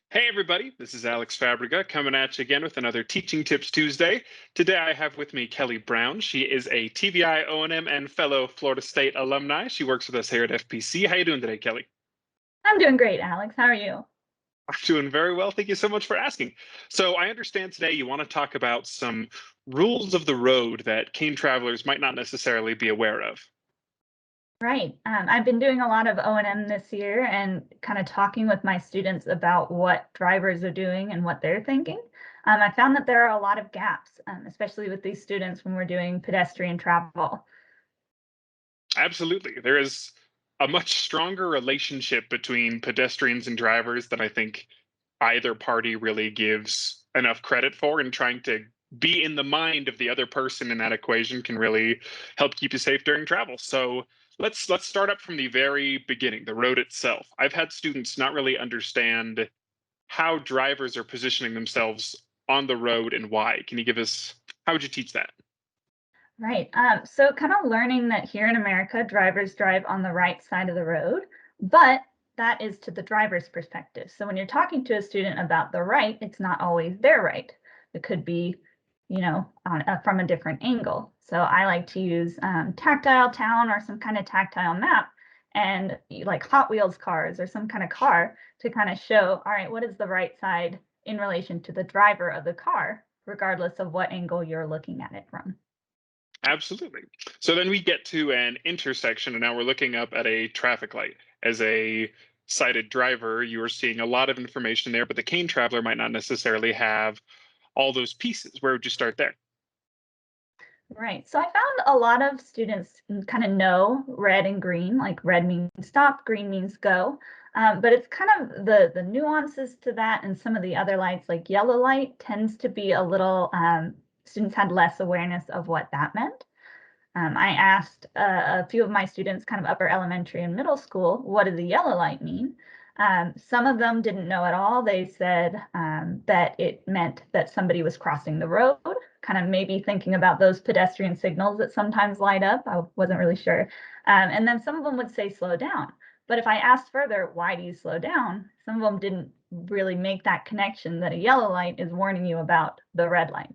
Hey everybody, this is Alex Fabrega coming at you again with another Teaching Tips Tuesday. Today I have with me Kellie Brown. She is a TVI O&M and fellow Florida State alumni. She works with us here at FPC. How you doing today, Kellie? I'm doing great, Alex. How are you? I'm doing very well. Thank you so much for asking. So I understand today you want to talk about some rules of the road that keen travelers might not necessarily be aware of. Right. I've been doing a lot of O&M this year and kind of talking with my students about what drivers are doing and what they're thinking. I found that there are a lot of gaps, especially with these students when we're doing pedestrian travel. Absolutely. There is a much stronger relationship between pedestrians and drivers than I think either party really gives enough credit for, and trying to be in the mind of the other person in that equation can really help keep you safe during travel. So let's start up from the very beginning, the road itself. I've had students not really understand how drivers are positioning themselves on the road and why. Can you give us how would you teach that? Right. So kind of learning that here in America, drivers drive on the right side of the road, but that is to the driver's perspective. So when you're talking to a student about the right, it's not always their right. It could be, from a different angle. So I like to use Tactile Town or some kind of tactile map and like Hot Wheels cars or some kind of car to kind of show, all right, what is the right side in relation to the driver of the car, regardless of what angle you're looking at it from. Absolutely. So then we get to an intersection, and now we're looking up at a traffic light. As a sighted driver, you are seeing a lot of information there, but the cane traveler might not necessarily have all those pieces. Where would you start there? Right. So I found a lot of students kind of know red and green, like red means stop, green means go. But it's kind of the nuances to that, and some of the other lights, like yellow light, tends to be a little. Students had less awareness of what that meant. I asked a few of my students, kind of upper elementary and middle school, what does the yellow light mean? Some of them didn't know at all. They said that it meant that somebody was crossing the road, kind of maybe thinking about those pedestrian signals that sometimes light up. I wasn't really sure. And then some of them would say slow down. But if I asked further, why do you slow down? Some of them didn't really make that connection that a yellow light is warning you about the red light.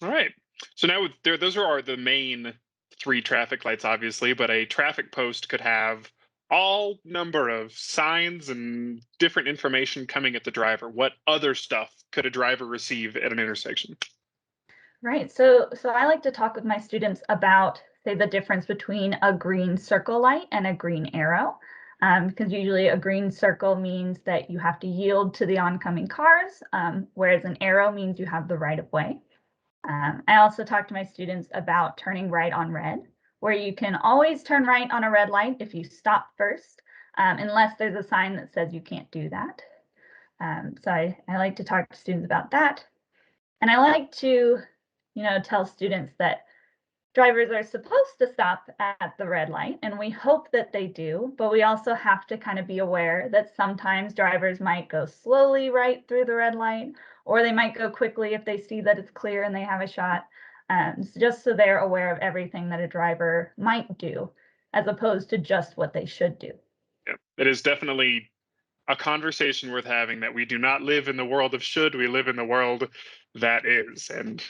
All right. So now there, those are the main three traffic lights, obviously, but a traffic post could have all number of signs and different information coming at the driver. What other stuff could a driver receive at an intersection? Right. So I like to talk with my students about, say, the difference between a green circle light and a green arrow. Because usually a green circle means that you have to yield to the oncoming cars, whereas an arrow means you have the right of way. I also talk to my students about turning right on red, where you can always turn right on a red light if you stop first, unless there's a sign that says you can't do that. So I like to talk to students about that. And I like to, tell students that drivers are supposed to stop at the red light, and we hope that they do, but we also have to kind of be aware that sometimes drivers might go slowly right through the red light, or they might go quickly if they see that it's clear and they have a shot. Just so they're aware of everything that a driver might do, as opposed to just what they should do. Yeah, it is definitely a conversation worth having that we do not live in the world of should, we live in the world that is. And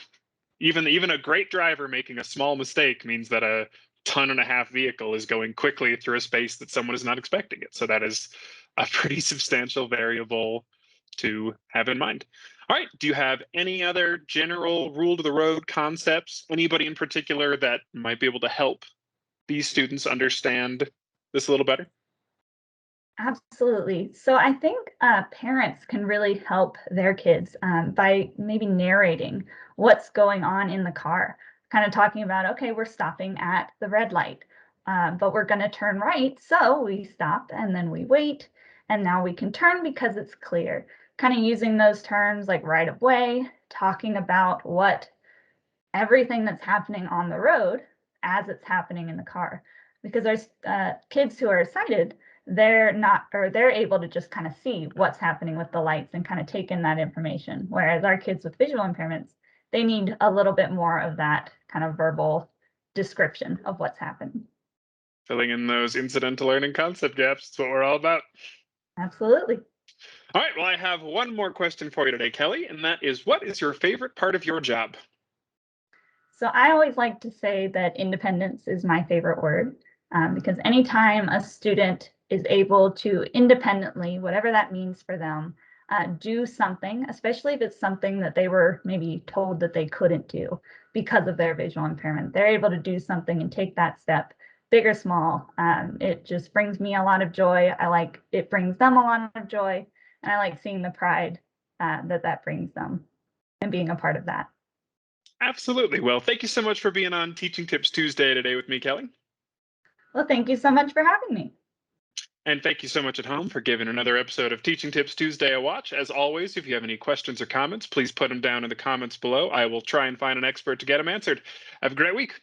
even a great driver making a small mistake means that a ton and a half vehicle is going quickly through a space that someone is not expecting it. So that is a pretty substantial variable to have in mind. All right. Do you have any other general rule to the road concepts? Anybody in particular that might be able to help these students understand this a little better? Absolutely. So I think parents can really help their kids by maybe narrating what's going on in the car, kind of talking about, okay, we're stopping at the red light, but we're going to turn right. So we stop and then we wait, and now we can turn because it's clear. Kind of using those terms like right of way, talking about what everything that's happening on the road as it's happening in the car. Because there's kids who are sighted, they're not, or they're able to just kind of see what's happening with the lights and kind of take in that information. Whereas our kids with visual impairments, they need a little bit more of that kind of verbal description of what's happening. Filling in those incidental learning concept gaps. That's what we're all about. Absolutely. All right, well, I have one more question for you today, Kelly, and that is, what is your favorite part of your job? So I always like to say that independence is my favorite word, because anytime a student is able to independently, whatever that means for them, do something, especially if it's something that they were maybe told that they couldn't do because of their visual impairment, they're able to do something and take that step, big or small. It just brings me a lot of joy. It brings them a lot of joy, and I like seeing the pride that brings them and being a part of that. Absolutely. Well, thank you so much for being on Teaching Tips Tuesday today with me, Kelly. Well, thank you so much for having me. And thank you so much at home for giving another episode of Teaching Tips Tuesday a watch. As always, if you have any questions or comments, please put them down in the comments below. I will try and find an expert to get them answered. Have a great week.